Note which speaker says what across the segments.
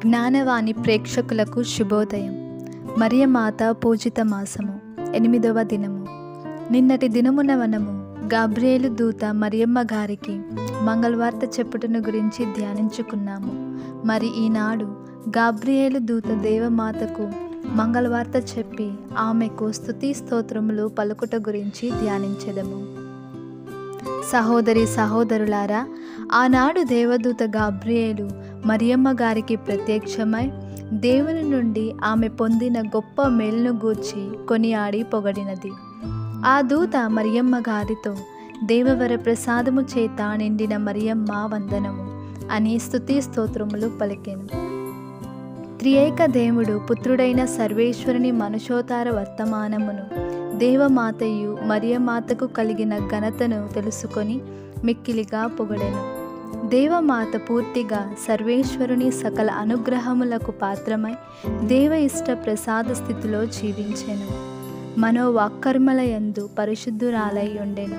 Speaker 1: జ్ఞానవాణి ప్రేక్షకులకు శుభోదయం. మరియమాత పూజిత మాసము 8వ దినము. నిన్నటి దినమున మనము గాబ్రియేలు దూత మరియమ్మ గారికి మంగళవార్త చెప్పుటను గురించి ధ్యానించుకున్నాము. మరి ఈనాడు గాబ్రియేలు దూత దేవమాతకు మంగళవార్త చెప్పి ఆమెకు స్తుతి స్తోత్రములు పలుకుట గురించి ధ్యానించెదము. సహోదరి సహోదరులారా, ఆనాడు దేవదూత గాబ్రియేలు మరియమ్మ గారికి ప్రత్యక్షమై దేవుని నుండి ఆమె పొందిన గొప్ప మేలును గూర్చి కొనియాడి పొగడినది. ఆ దూత మరియమ్మ గారితో, దేవవర ప్రసాదము చేత నిండిన మరియమ్మ వందనము అని స్తుతి స్తోత్రములు పలికెను. త్రియేక దేవుడు పుత్రుడైన సర్వేశ్వరుని మనుషోతార వర్తమానమును దేవమాతయు మరియమాతకు కలిగిన ఘనతను తెలుసుకొని మిక్కిలిగా పొగడెను. దేవమాత పూర్తిగా సర్వేశ్వరుని సకల అనుగ్రహములకు పాత్రమై దేవ ఇష్ట ప్రసాద స్థితిలో జీవించెను. మనోవాక్కర్మలయందు పరిశుద్ధురాలై ఉండెను.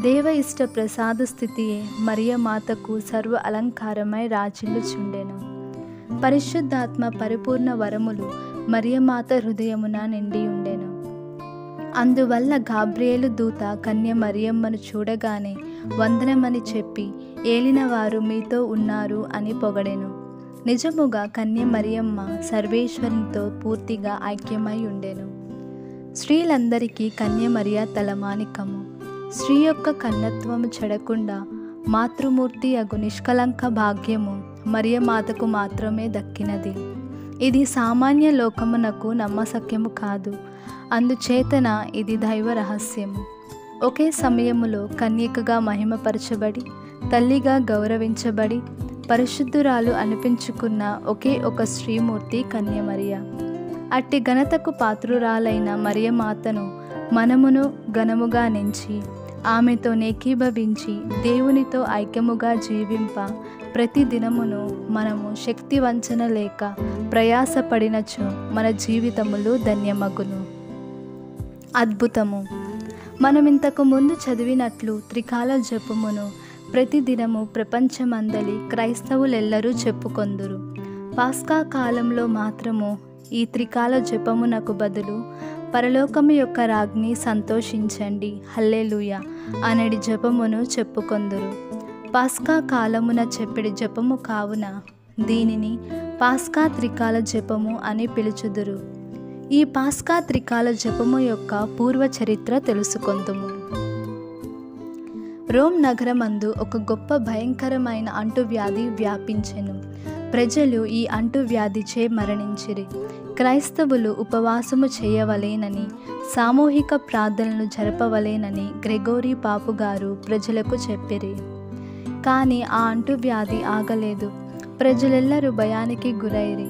Speaker 1: దేవ ఇష్ట ప్రసాద స్థితియే మరియమాతకు సర్వ అలంకారమై రాజిల్లుచుండెను. పరిశుద్ధాత్మ పరిపూర్ణ వరములు మరియమాత హృదయమున నిండి ఉండెను. అందువల్ల గాబ్రియేలు దూత కన్య మరియమ్మను చూడగానే వందనమని చెప్పి, ఏలినవారు మీతో ఉన్నారు అని పొగడెను. నిజముగా కన్య మరియమ్మ సర్వేశ్వరునితో పూర్తిగా ఐక్యమై ఉండెను. స్త్రీలందరికీ కన్య మరియ తలమానికము. స్త్రీ యొక్క కన్యత్వము చెడకుండా మాతృమూర్తి అగు నిష్కలంక భాగ్యము మరియమాతకు మాత్రమే దక్కినది. ఇది సామాన్య లోకమునకు నమ్మశక్యము కాదు. అందుచేతన ఇది దైవ రహస్యము. ఒకే సమయములో కన్యకగా మహిమపరచబడి, తల్లిగా గౌరవించబడి, పరిశుద్ధురాలు అనిపించుకున్న ఒకే ఒక శ్రీమూర్తి కన్య మరియ. అట్టి ఘనతకు పాత్రురాలైన మరియమాతను మనమును ఘనముగా నెంచి ఆమెతో నేకీభవించి దేవునితో ఐక్యముగా జీవింప ప్రతి దినమును మనము శక్తి వంచన లేక ప్రయాసపడినచో మన జీవితములు ధన్యమగును. అద్భుతము. మనమింతకు ముందు చదివినట్లు త్రికాల జపమును ప్రతిదినము ప్రపంచమందలి క్రైస్తవులెల్లరూ చెప్పుకొందురు. పాస్కా కాలంలో మాత్రము ఈ త్రికాల జపమునకు బదులు పరలోకము యొక్క రాజ్ఞి సంతోషించండి హల్లెలూయా అనడి జపమును చెప్పుకొందురు. పాస్కా కాలమున చెప్పిడి జపము కావున దీనిని పాస్కా త్రికాల జపము అని పిలుచుదురు. ఈ పాస్కా త్రికాల జపము యొక్క పూర్వ చరిత్ర తెలుసుకొందుము. రోమ్ నగరమందు ఒక గొప్ప భయంకరమైన అంటువ్యాధి వ్యాపించెను. ప్రజలు ఈ అంటువ్యాధిచే మరణించిరి. క్రైస్తవులు ఉపవాసము చేయవలేనని, సామూహిక ప్రార్థనలు జరపవలేనని గ్రెగోరీ పాపుగారు ప్రజలకు చెప్పిరి. కానీ ఆ అంటువ్యాధి ఆగలేదు. ప్రజలెల్లరూ భయానికి గురైరి.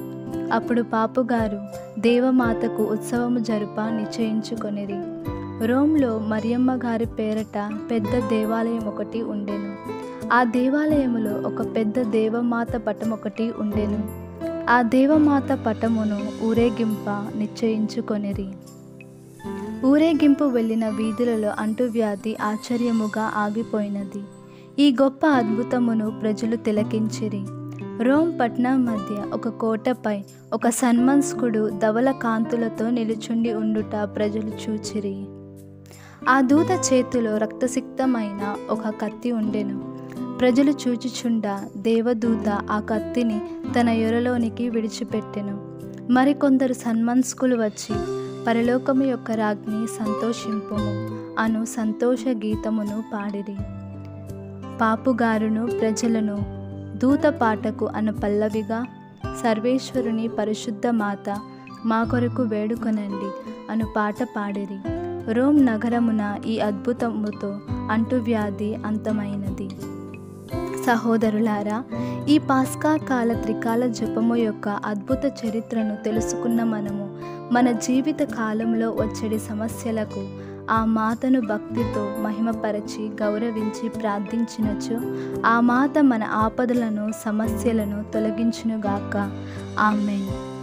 Speaker 1: అప్పుడు పాపుగారు దేవమాతకు ఉత్సవము జరుప నిశ్చయించుకొనిరి. రోమ్లో మరియమ్మ గారి పేరట పెద్ద దేవాలయం ఒకటి ఉండెను. ఆ దేవాలయములో ఒక పెద్ద దేవమాత పటం ఒకటి ఉండెను. ఆ దేవమాత పటమును ఊరేగింప నిశ్చయించుకొనిరి. ఊరేగింపు వెళ్ళిన వీధులలో అంటువ్యాధి ఆశ్చర్యముగా ఆగిపోయినది. ఈ గొప్ప అద్భుతమును ప్రజలు తిలకించిరి. రోమ్ పట్టణం మధ్య ఒక కోటపై ఒక సన్మనస్కుడు ధవల కాంతులతో నిలుచుండి ఉండుట ప్రజలు చూచిరి. ఆ దూత చేతిలో రక్తసిక్తమైన ఒక కత్తి ఉండెను. ప్రజలు చూచుచుండా దేవదూత ఆ కత్తిని తన యొరలోనికి విడిచిపెట్టెను. మరికొందరు సన్మనస్కులు వచ్చి, పరలోకము యొక్క రాజ్ఞి సంతోషింపుము అను సంతోష గీతమును పాడిరి. పాపుగారును ప్రజలను దూత పాటకు అను పల్లవిగా, సర్వేశ్వరుని పరిశుద్ధ మాత మా కొరకు వేడుకొనండి అను పాట పాడిరి. రోమ్ నగరమున ఈ అద్భుతముతో అంటువ్యాధి అంతమైనది. సహోదరులారా, ఈ పాస్కా కాల త్రికాల జపము యొక్క అద్భుత చరిత్రను తెలుసుకున్న మనము మన జీవిత కాలంలో వచ్చేటి సమస్యలకు ఆ మాతను భక్తితో మహిమపరచి గౌరవించి ప్రార్థించినచో ఆ మాత మన ఆపదలను సమస్యలను తొలగించునుగాక. ఆమేన్.